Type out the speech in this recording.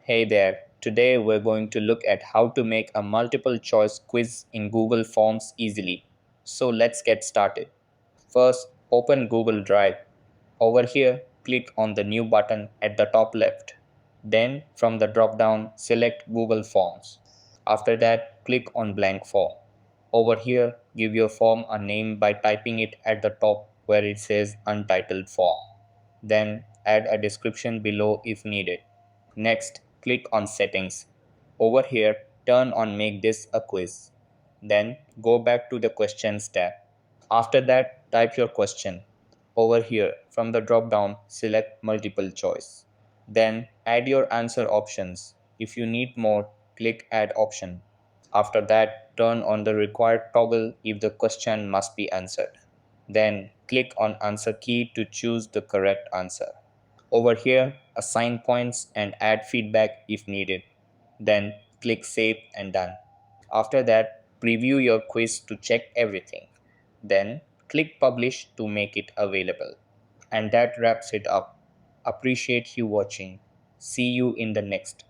Hey there, today we're going to look at how to make a multiple choice quiz in Google Forms easily. So let's get started. First, open Google Drive. Over here, click on the New button at the top left. Then, from the drop down, select Google Forms. After that, click on Blank Form. Over here, give your form a name by typing it at the top where it says Untitled Form. Then, add a description below if needed. Next, click on Settings. Over here, turn on Make this a quiz. Then, go back to the Questions tab. After that, type your question. Over here, from the drop down, select Multiple Choice. Then, add your answer options. If you need more, click Add option. After that, turn on the required toggle if the question must be answered. Then, click on Answer key to choose the correct answer. Over here, assign points and add feedback if needed. Then click Save and Done. After that, preview your quiz to check everything. Then click Publish to make it available. And that wraps it up. Appreciate you watching. See you in the next.